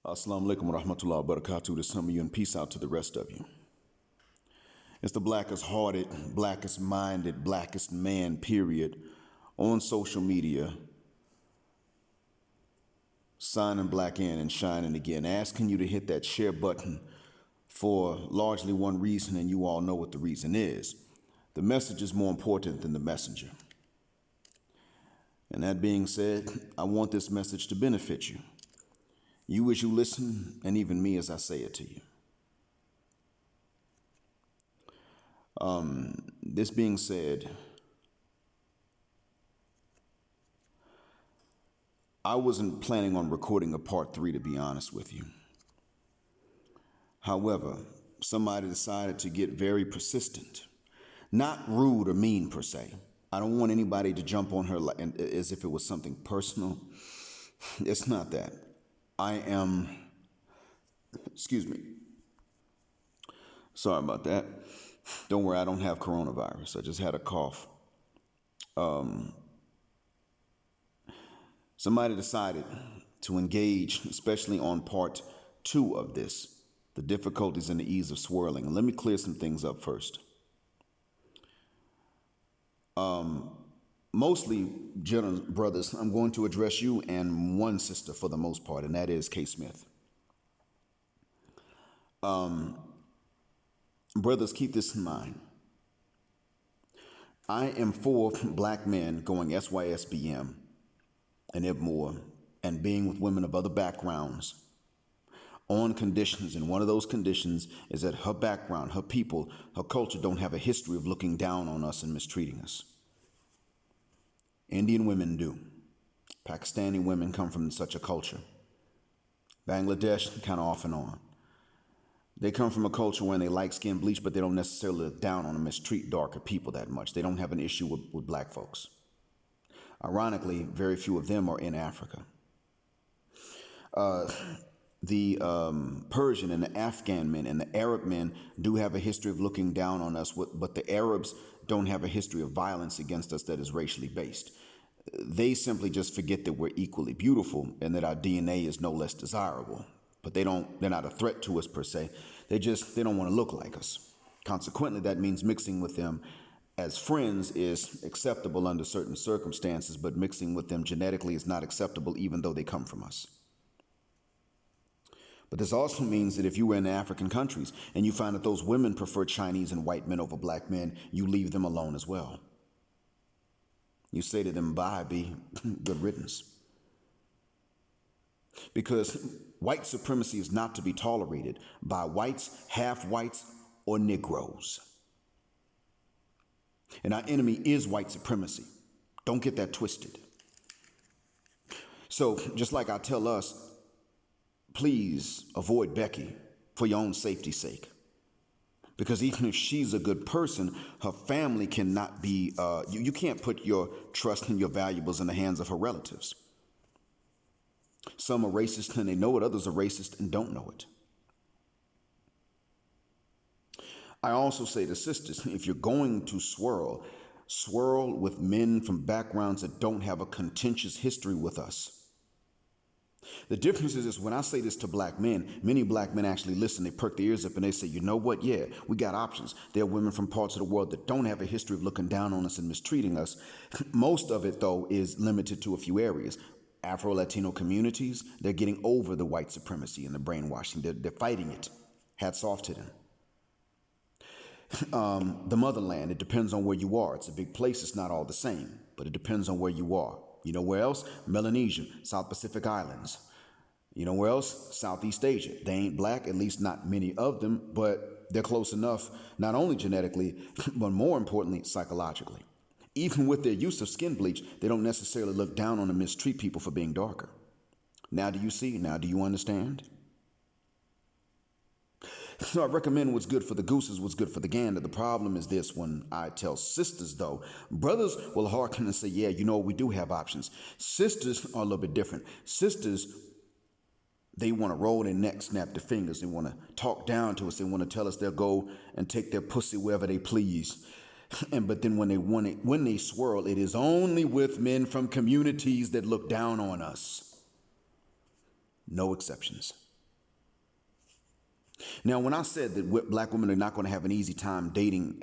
Assalamu alaikum wa rahmatullahi wa barakatuh to some of you and peace out to the rest of you. It's the blackest hearted, blackest minded, blackest man, period, on social media, signing black in and shining again, asking you to hit that share button for largely one reason, and you all know what the reason is. The message is more important than the messenger. And that being said, I want this message to benefit you. You as you listen, and even me as I say it to you. This being said, I wasn't planning on recording a part 3, to be honest with you. However, somebody decided to get very persistent. Not rude or mean per se. I don't want anybody to jump on her as if it was something personal. It's not that. Excuse me. Sorry about that. Don't worry, I don't have coronavirus. I just had a cough. Somebody decided to engage, especially on part 2 of this, the difficulties and the ease of swirling. And let me clear some things up first. Mostly, brothers, I'm going to address you and one sister for the most part, and that is K. Smith. Brothers, keep this in mind. I am for black men going SYSBM and IBMOR and being with women of other backgrounds on conditions, and one of those conditions is that her background, her people, her culture don't have a history of looking down on us and mistreating us. Indian women do. Pakistani women come from such a culture. Bangladesh, kind of off and on. They come from a culture where they like skin bleach, but they don't necessarily look down on and mistreat darker people that much. They don't have an issue with black folks. Ironically, very few of them are in Africa. The Persian and the Afghan men and the Arab men do have a history of looking down on us, but the Arabs don't have a history of violence against us that is racially based. They simply just forget that we're equally beautiful and that our DNA is no less desirable. But they're not a threat to us per se. They don't want to look like us. Consequently, that means mixing with them as friends is acceptable under certain circumstances, but mixing with them genetically is not acceptable even though they come from us. But this also means that if you were in African countries and you find that those women prefer Chinese and white men over black men, you leave them alone as well. You say to them, bye, be good riddance. Because white supremacy is not to be tolerated by whites, half-whites, or Negroes. And our enemy is white supremacy. Don't get that twisted. So just like I tell us, please avoid Becky for your own safety's sake. Because even if she's a good person, her family cannot be, you can't put your trust and your valuables in the hands of her relatives. Some are racist and they know it, others are racist and don't know it. I also say to sisters, if you're going to swirl with men from backgrounds that don't have a contentious history with us. The difference is when I say this to black men, many black men actually listen, they perk their ears up and they say, you know what? Yeah, we got options. There are women from parts of the world that don't have a history of looking down on us and mistreating us. Most of it, though, is limited to a few areas. Afro-Latino communities, they're getting over the white supremacy and the brainwashing. They're fighting it. Hats off to them. The motherland, it depends on where you are. It's a big place. It's not all the same, but it depends on where you are. You know where else? Melanesia, South Pacific Islands. You know where else? Southeast Asia. They ain't black, at least not many of them, but they're close enough, not only genetically, but more importantly, psychologically. Even with their use of skin bleach, they don't necessarily look down on and mistreat people for being darker. Now do you see? Now do you understand? So I recommend what's good for the goose is what's good for the gander. The problem is this: when I tell sisters, though, brothers will hearken and say, yeah, you know, we do have options. Sisters are a little bit different. Sisters, they want to roll their neck, snap their fingers. They want to talk down to us. They want to tell us they'll go and take their pussy wherever they please. But then when they swirl, it is only with men from communities that look down on us. No exceptions. Now, when I said that black women are not going to have an easy time dating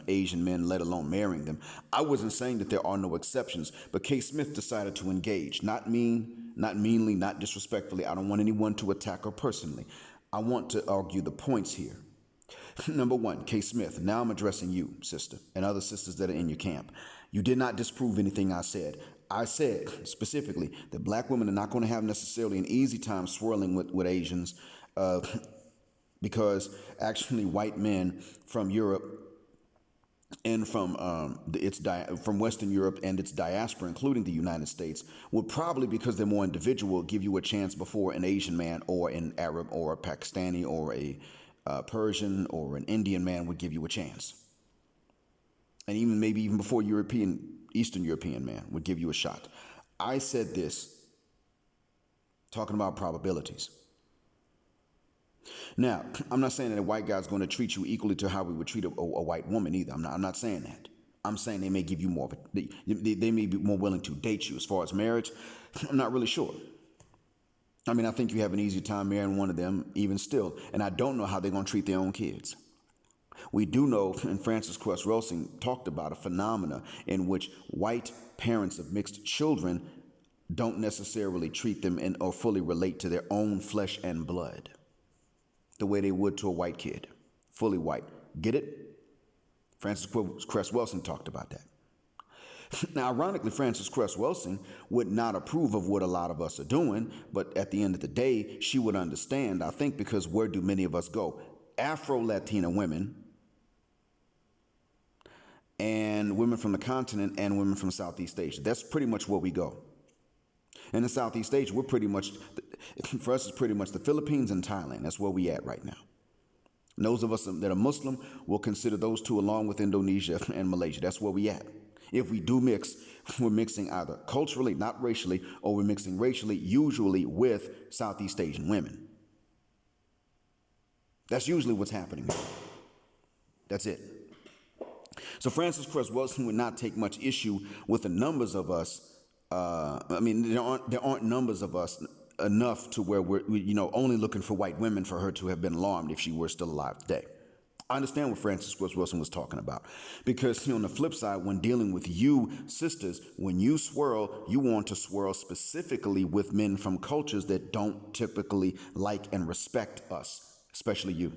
Asian men, let alone marrying them, I wasn't saying that there are no exceptions. But Kay Smith decided to engage, not meanly, not disrespectfully. I don't want anyone to attack her personally. I want to argue the points here. Number one, Kay Smith. Now I'm addressing you, sister, and other sisters that are in your camp. You did not disprove anything I said. I said specifically that black women are not going to have necessarily an easy time swirling with Asians. Because actually white men from Europe and from from Western Europe and its diaspora, including the United States, would probably, because they're more individual, give you a chance before an Asian man or an Arab or a Pakistani or a Persian or an Indian man would give you a chance. And maybe even before Eastern European man would give you a shot. I said this, talking about probabilities. Now, I'm not saying that a white guy's going to treat you equally to how we would treat a white woman either. I'm not saying that. I'm saying they may give you more they may be more willing to date you. As far as marriage, I'm not really sure. I mean, I think you have an easy time marrying one of them even still. And I don't know how they're going to treat their own kids. We do know, and Frances Cress Welsing talked about a phenomena in which white parents of mixed children don't necessarily treat them or fully relate to their own flesh and blood the way they would to a white kid, fully white. Get it? Frances Cress Welsing talked about that. Now, ironically, Frances Cress Welsing would not approve of what a lot of us are doing, but at the end of the day, she would understand, I think, because where do many of us go? Afro-Latina women and women from the continent and women from Southeast Asia. That's pretty much where we go. In the Southeast Asia, we're pretty much, for us, it's pretty much the Philippines and Thailand. That's where we at right now. And those of us that are Muslim will consider those two along with Indonesia and Malaysia. That's where we at. If we do mix, we're mixing either culturally, not racially, or we're mixing racially, usually with Southeast Asian women. That's usually what's happening. That's it. So Frances Cress Welsing would not take much issue with the numbers of us. There aren't numbers of us enough to where we're only looking for white women for her to have been alarmed if she were still alive today. I understand what Frances Cress Welsing was talking about, because on the flip side, when dealing with you sisters, when you swirl, you want to swirl specifically with men from cultures that don't typically like and respect us, especially you.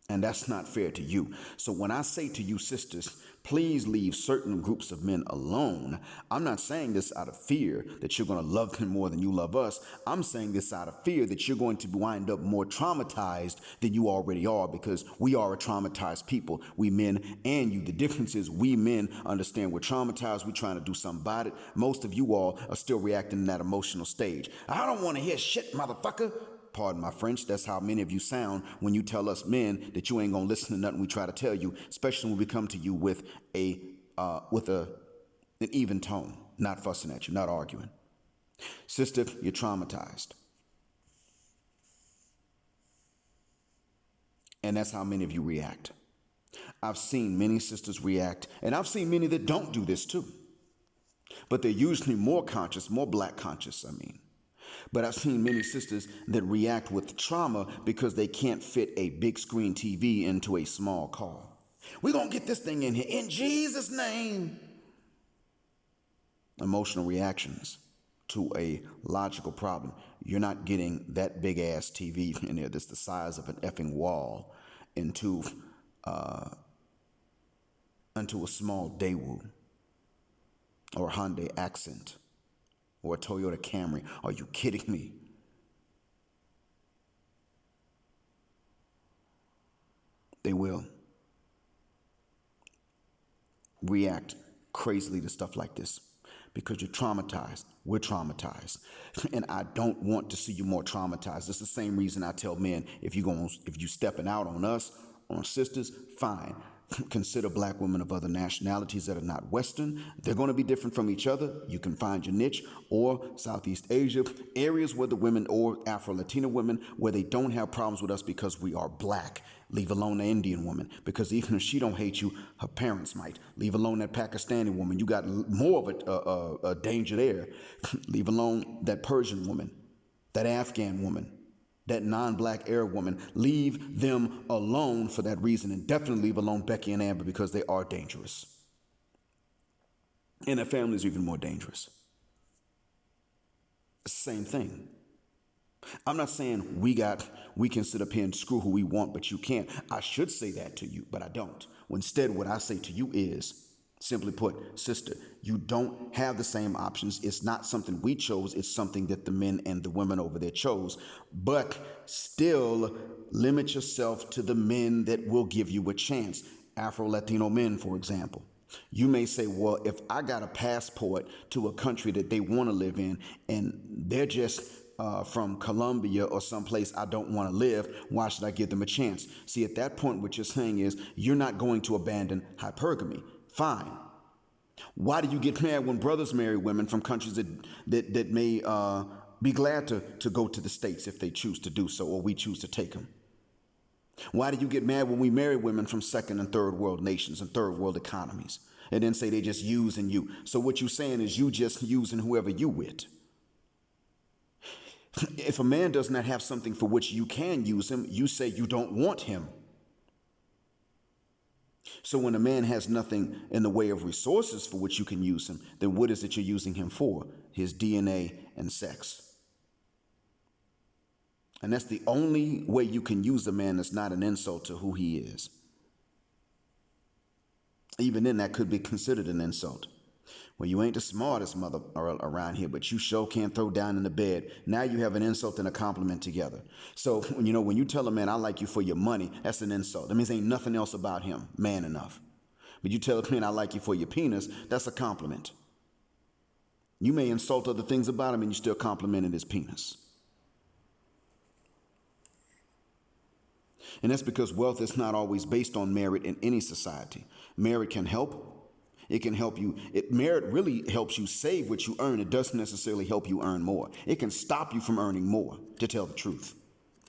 And that's not fair to you. So when I say to you sisters, please leave certain groups of men alone, I'm not saying this out of fear that you're going to love them more than you love us. I'm saying this out of fear that you're going to wind up more traumatized than you already are, because we are a traumatized people, we men and you. The difference is we men understand we're traumatized. We're trying to do something about it. Most of you all are still reacting in that emotional stage. I don't want to hear shit, motherfucker. Pardon my French, that's how many of you sound when you tell us men that you ain't gonna listen to nothing we try to tell you, especially when we come to you with an even tone, not fussing at you, not arguing. Sister, you're traumatized. And that's how many of you react. I've seen many sisters react, and I've seen many that don't do this too. But they're usually more conscious, more black conscious, But I've seen many sisters that react with trauma because they can't fit a big screen TV into a small car. We're going to get this thing in here in Jesus' name. Emotional reactions to a logical problem. You're not getting that big ass TV in there that's the size of an effing wall into a small Daewoo or Hyundai Accent or a Toyota Camry. Are you kidding me? They will react crazily to stuff like this because you're traumatized. We're traumatized. And I don't want to see you more traumatized. It's the same reason I tell men, if you stepping out on us, on sisters, fine. Consider black women of other nationalities that are not Western. They're going to be different from each other. You can find your niche, or Southeast Asia, areas where the women, or Afro-Latina women, where they don't have problems with us because we are black. Leave alone the Indian woman, because even if she don't hate you, her parents might. Leave alone that Pakistani woman. You got more of a danger there. Leave alone that Persian woman, that Afghan woman, that non-black Arab woman, leave them alone for that reason, and definitely leave alone Becky and Amber because they are dangerous. And their families are even more dangerous. Same thing. I'm not saying we can sit up here and screw who we want, but you can't. I should say that to you, but I don't. Instead, what I say to you is, simply put, sister, you don't have the same options. It's not something we chose. It's something that the men and the women over there chose. But still limit yourself to the men that will give you a chance. Afro-Latino men, for example. You may say, well, if I got a passport to a country that they want to live in and they're just from Colombia or someplace I don't want to live, why should I give them a chance? See, at that point, what you're saying is you're not going to abandon hypergamy. Fine. Why do you get mad when brothers marry women from countries that may be glad to go to the States if they choose to do so, or we choose to take them? Why do you get mad when we marry women from second and third world nations and third world economies and then say they just using you? So what you're saying is you just using whoever you with. If a man does not have something for which you can use him, you say you don't want him. So when a man has nothing in the way of resources for which you can use him, then what is it you're using him for? His DNA and sex. And that's the only way you can use a man that's not an insult to who he is. Even then, that could be considered an insult. Well, you ain't the smartest mother around here, but you sure can't throw down in the bed. Now you have an insult and a compliment together. So, when you tell a man, I like you for your money, that's an insult. That means ain't nothing else about him man enough. But you tell a man, I like you for your penis, that's a compliment. You may insult other things about him and you still complimented his penis. And that's because wealth is not always based on merit in any society. Merit can help. It can help you. Merit really helps you save what you earn. It doesn't necessarily help you earn more. It can stop you from earning more, to tell the truth.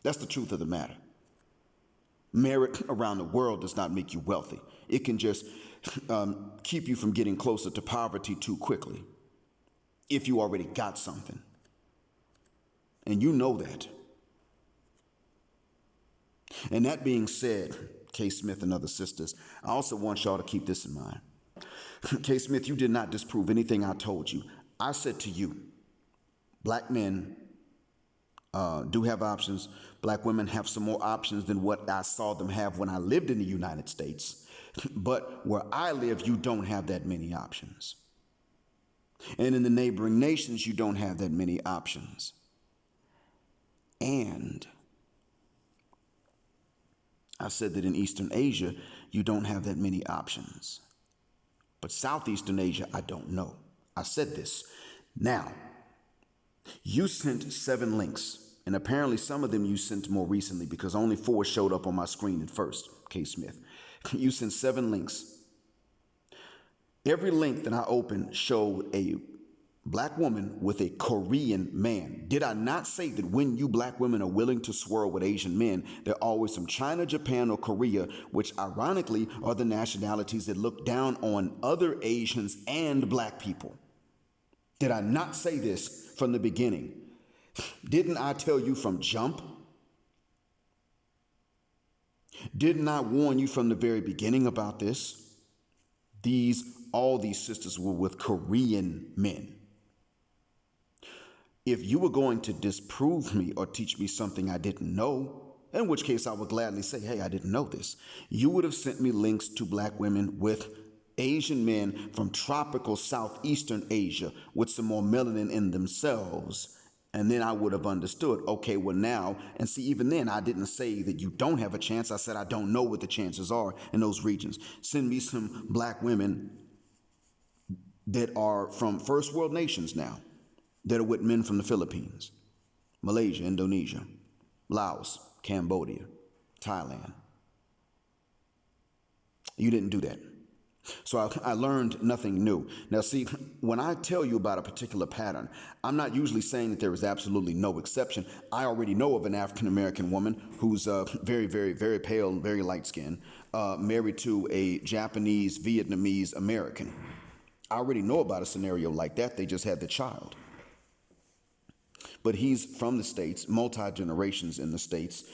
That's the truth of the matter. Merit around the world does not make you wealthy. It can just keep you from getting closer to poverty too quickly if you already got something. And you know that. And that being said, K. Smith and other sisters, I also want y'all to keep this in mind. K. Smith, you did not disprove anything I told you. I said to you, black men do have options. Black women have some more options than what I saw them have when I lived in the United States. But where I live, you don't have that many options. And in the neighboring nations, you don't have that many options. And I said that in Eastern Asia, you don't have that many options. But Southeastern Asia, I don't know. I said this. Now, you sent 7 links, and apparently some of them you sent more recently because only 4 showed up on my screen at first, K. Smith. You sent 7 links. Every link that I opened showed a black woman with a Korean man. Did I not say that when you black women are willing to swirl with Asian men, they're always from China, Japan, or Korea, which ironically are the nationalities that look down on other Asians and black people? Did I not say this from the beginning? Didn't I tell you from jump? Didn't I warn you from the very beginning about this? All these sisters were with Korean men. If you were going to disprove me or teach me something I didn't know, in which case I would gladly say, hey, I didn't know this, you would have sent me links to black women with Asian men from tropical Southeastern Asia with some more melanin in themselves. And then I would have understood, okay, well now, and see, even then I didn't say that you don't have a chance. I said I don't know what the chances are in those regions. Send me some black women that are from first world nations now, that are with men from the Philippines, Malaysia, Indonesia, Laos, Cambodia, Thailand. You didn't do that. So I learned nothing new. Now, see, when I tell you about a particular pattern, I'm not usually saying that there is absolutely no exception. I already know of an African-American woman who's very, very, very pale, very light-skinned, married to a Japanese, Vietnamese American. I already know about a scenario like that. They just had the child. but he's from the States, multi-generations in the States,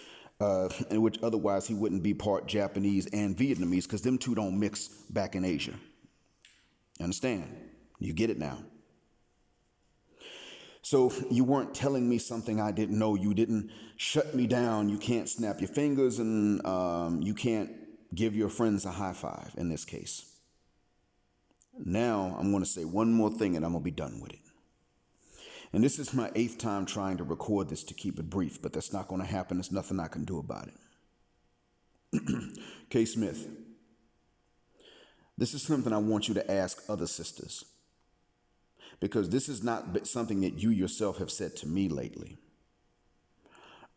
in which otherwise he wouldn't be part Japanese and Vietnamese, because them two don't mix back in Asia. Understand? You get it now. So you weren't telling me something I didn't know. You didn't shut me down. You can't snap your fingers, and you can't give your friends a high five in this case. Now I'm going to say one more thing and I'm going to be done with it. And this is my 8th time trying to record this to keep it brief, but that's not going to happen. There's nothing I can do about it. K. Smith, this is something I want you to ask other sisters, because this is not something that you yourself have said to me lately.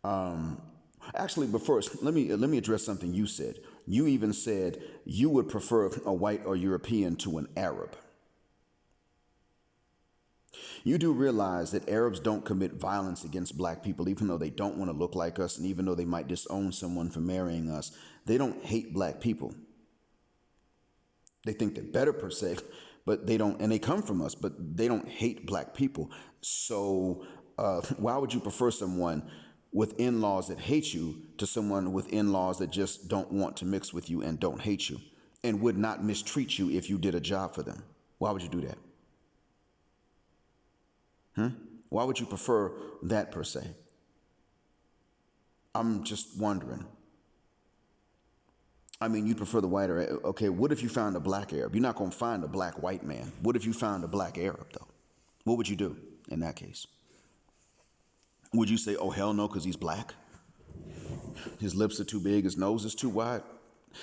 Actually, but first, let me address something you said. You even said you would prefer a white or European to an Arab. You do realize that Arabs don't commit violence against black people, even though they don't want to look like us, and even though they might disown someone for marrying us. They don't hate black people. They think they're better per se, but they don't, and they come from us, but they don't hate black people. So why would you prefer someone with in-laws that hate you to someone with in-laws that just don't want to mix with you and don't hate you and would not mistreat you if you did a job for them? Why would you do that? Why would you prefer that per se? I'm just wondering. I mean, you'd prefer the white Arab. Okay, what if you found a black Arab? You're not going to find a black white man. What if you found a black Arab, though? What would you do in that case? Would you say, oh, hell no, because he's black? His lips are too big, his nose is too wide?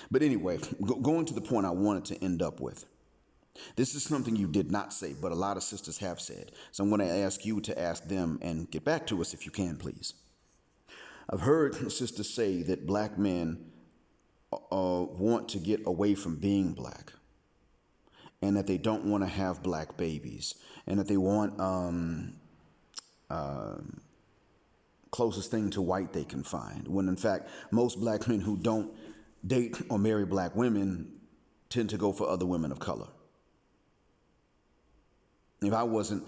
But anyway, going to the point I wanted to end up with. This is something you did not say, but a lot of sisters have said. So I'm going to ask you to ask them and get back to us if you can, please. I've heard sisters say that black men want to get away from being black, and that they don't want to have black babies, and that they want closest thing to white they can find, when in fact most black men who don't date or marry black women tend to go for other women of color. If I wasn't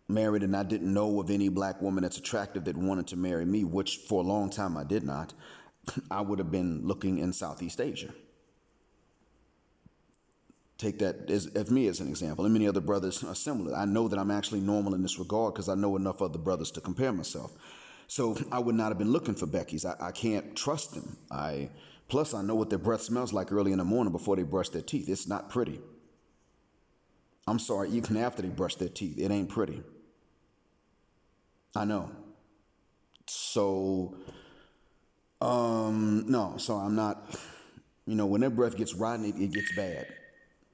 married and I didn't know of any black woman that's attractive that wanted to marry me, which for a long time I did not, I would have been looking in Southeast Asia. Take that as me as an example. And many other brothers are similar. I know that I'm actually normal in this regard because I know enough other brothers to compare myself. So I would not have been looking for Beckys. I can't trust them. Plus I know what their breath smells like early in the morning before they brush their teeth. It's not pretty. I'm sorry, even after they brush their teeth, it ain't pretty. I know. So, no, so I'm not, when their breath gets rotten, it gets bad.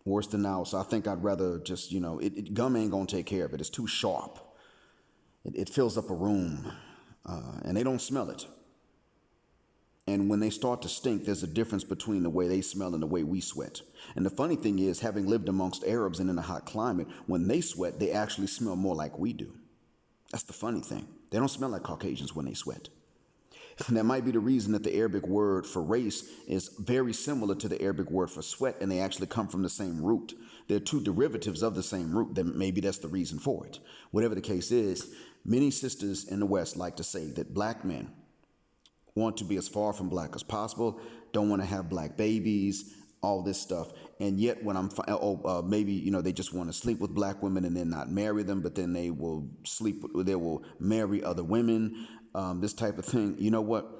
Worse than now. So I think I'd rather just, gum ain't gonna take care of it. It's too sharp. It fills up a room, and they don't smell it. And when they start to stink, there's a difference between the way they smell and the way we sweat. And the funny thing is, having lived amongst Arabs and in a hot climate, when they sweat, they actually smell more like we do. That's the funny thing. They don't smell like Caucasians when they sweat. And that might be the reason that the Arabic word for race is very similar to the Arabic word for sweat, and they actually come from the same root. They're two derivatives of the same root. Then maybe that's the reason for it. Whatever the case is, many sisters in the West like to say that black men want to be as far from black as possible, don't want to have black babies, all this stuff. And yet when maybe, they just want to sleep with black women and then not marry them, but then they will marry other women, this type of thing. You know what?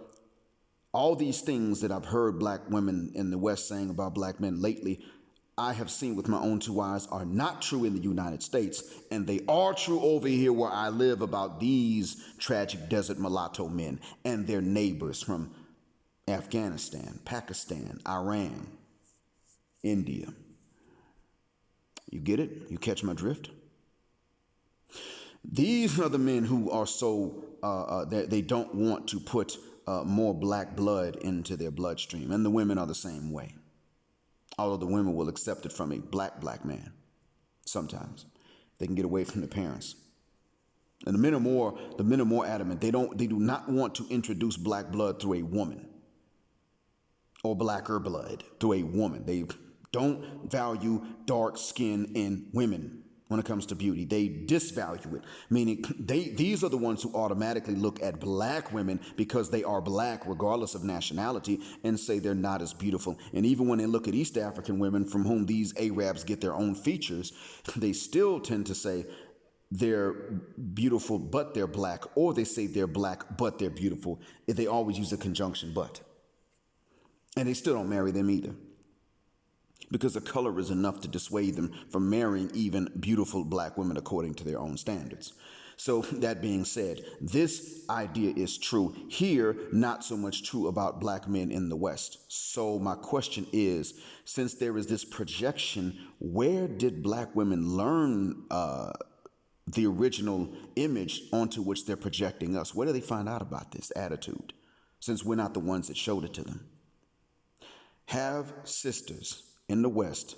All these things that I've heard black women in the West saying about black men lately, I have seen with my own two eyes are not true in the United States, and they are true over here where I live about these tragic desert mulatto men and their neighbors from Afghanistan, Pakistan, Iran, India. You get it? You catch my drift? These are the men who are so, they don't want to put more black blood into their bloodstream, and the women are the same way. Although the women will accept it from a black man sometimes. They can get away from the parents. And the men are more adamant. They do not want to introduce black blood through a woman or blacker blood through a woman. They don't value dark skin in women. when it comes to beauty. They disvalue it, meaning these are the ones who automatically look at black women because they are black, regardless of nationality, and say they're not as beautiful. And even when they look at East African women from whom these Arabs get their own features, they still tend to say they're beautiful, but they're black, or they say they're black, but they're beautiful. They always use a conjunction but. And they still don't marry them either, because the color is enough to dissuade them from marrying even beautiful black women according to their own standards. So that being said, this idea is true here, not so much true about black men in the West. So my question is, since there is this projection, where did black women learn the original image onto which they're projecting us? Where do they find out about this attitude, since we're not the ones that showed it to them? Have sisters in the West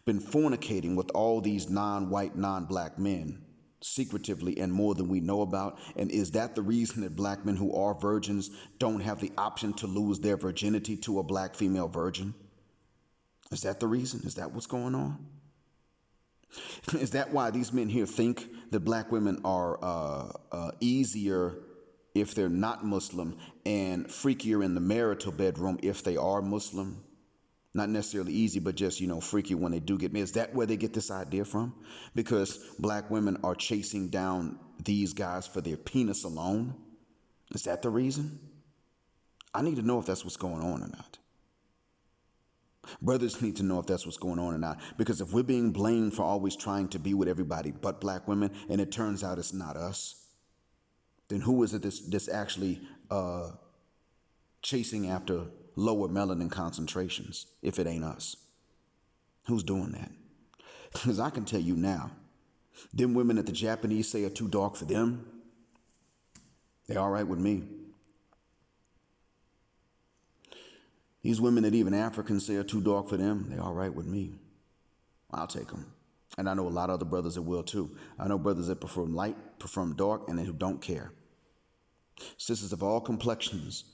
been fornicating with all these non-white, non-black men secretively and more than we know about? And is that the reason that black men who are virgins don't have the option to lose their virginity to a black female virgin? Is that the reason? Is that what's going on? Is that why these men here think that black women are easier if they're not Muslim and freakier in the marital bedroom if they are Muslim? Not necessarily easy, but just, freaky when they do get married. Is that where they get this idea from? Because black women are chasing down these guys for their penis alone? Is that the reason? I need to know if that's what's going on or not. Brothers need to know if that's what's going on or not. Because if we're being blamed for always trying to be with everybody but black women, and it turns out it's not us, then who is it that's actually chasing after lower melanin concentrations if it ain't us? Who's doing that? Because I can tell you now, them women that the Japanese say are too dark for them, they're all right with me. These women that even Africans say are too dark for them, they're all right with me. I'll take them. And I know a lot of other brothers that will too. I know brothers that prefer light, prefer dark, and who don't care. Sisters of all complexions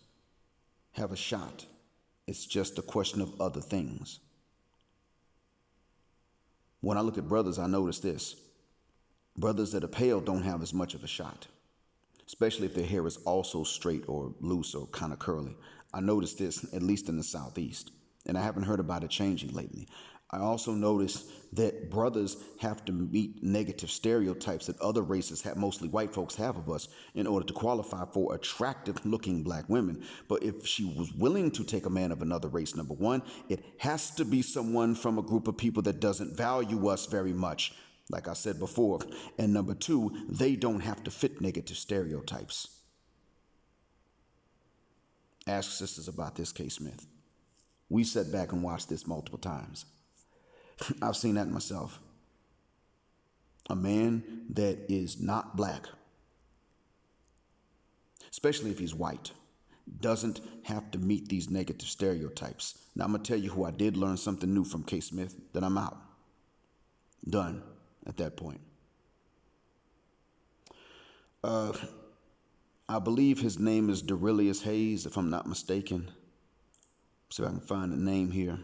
have a shot. It's just a question of other things. When I look at brothers, I notice this. Brothers that are pale don't have as much of a shot, especially if their hair is also straight or loose or kind of curly. I notice this, at least in the Southeast, and I haven't heard about it changing lately. I also notice that brothers have to meet negative stereotypes that other races have, mostly white folks, have of us in order to qualify for attractive looking black women. But if she was willing to take a man of another race, number one, it has to be someone from a group of people that doesn't value us very much, like I said before. And number two, they don't have to fit negative stereotypes. Ask sisters about this, K. Smith. We sat back and watched this multiple times. I've seen that myself. A man that is not black, especially if he's white, doesn't have to meet these negative stereotypes. Now, I'm going to tell you who I did learn something new from, K. Smith, then I'm out. Done at that point. I believe his name is Derelius Hayes, if I'm not mistaken. See if I can find the name here.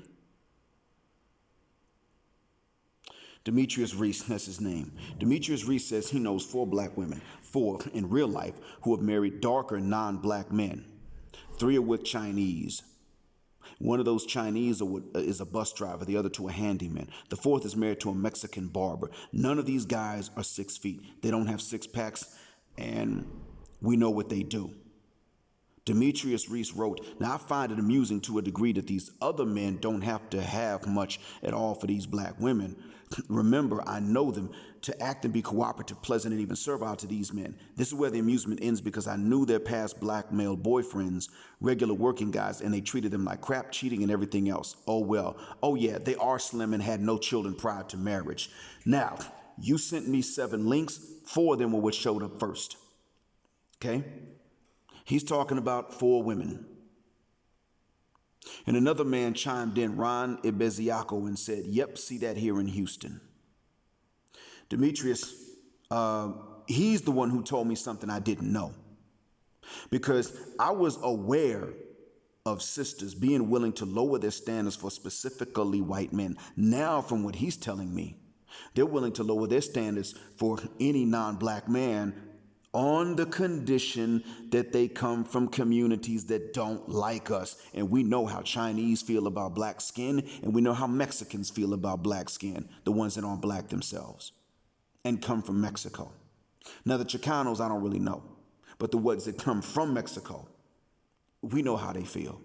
Demetrius Reese, that's his name. Demetrius Reese says he knows 4 black women, 4 in real life, who have married darker non-black men. 3 are with Chinese. One of those Chinese is a bus driver, the other 2 are handymen. The 4th is married to a Mexican barber. None of these guys are 6 feet. They don't have 6 packs, and we know what they do. Demetrius Reese wrote, now I find it amusing to a degree that these other men don't have to have much at all for these black women. Remember, I know them to act and be cooperative, pleasant, and even servile to these men. This is where the amusement ends, because I knew their past black male boyfriends, regular working guys, and they treated them like crap, cheating, and everything else. Oh, well. Oh, yeah, they are slim and had no children prior to marriage. Now, you sent me 7 links. 4 of them were what showed up first. Okay? He's talking about 4 women. And another man chimed in, Ron Ibeziaco, and said, yep, see that here in Houston. Demetrius, he's the one who told me something I didn't know. Because I was aware of sisters being willing to lower their standards for specifically white men. Now, from what he's telling me, They're willing to lower their standards for any non-black man on the condition that they come from communities that don't like us. And we know how Chinese feel about black skin, and we know how Mexicans feel about black skin, the ones that aren't black themselves and come from Mexico. Now, the Chicanos, I don't really know, but the ones that come from Mexico, we know how they feel.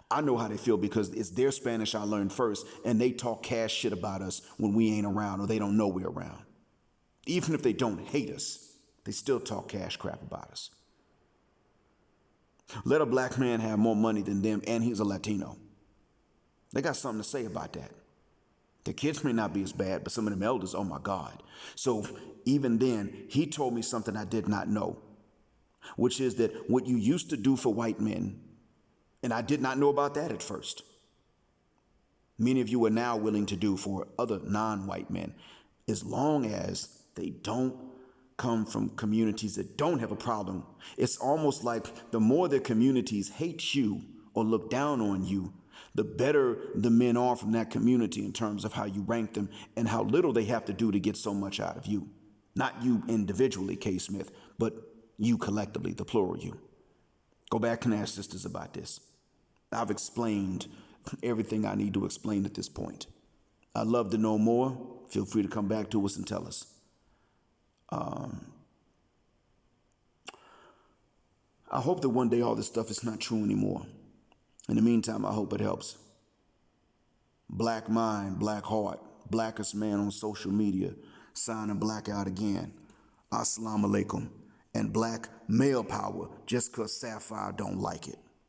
I know how they feel because it's their Spanish I learned first, and they talk cash shit about us when we ain't around or they don't know we're around. Even if they don't hate us, they still talk cash crap about us. Let a black man have more money than them, and he's a Latino. They got something to say about that. The kids may not be as bad, but some of them elders, oh my God. So even then, he told me something I did not know, which is that what you used to do for white men, and I did not know about that at first, many of you are now willing to do for other non-white men, as long as they don't come from communities that don't have a problem. It's almost like the more their communities hate you or look down on you, the better the men are from that community in terms of how you rank them and how little they have to do to get so much out of you. Not you individually, K. Smith, but you collectively, the plural you. Go back and ask sisters about this. I've explained everything I need to explain at this point. I'd love to know more. Feel free to come back to us and tell us. I hope that one day all this stuff is not true anymore. In the meantime, I hope it helps. Black mind, black heart, blackest man on social media, signing black out again. Assalamu alaikum. And black male power, just 'cause Sapphire don't like it.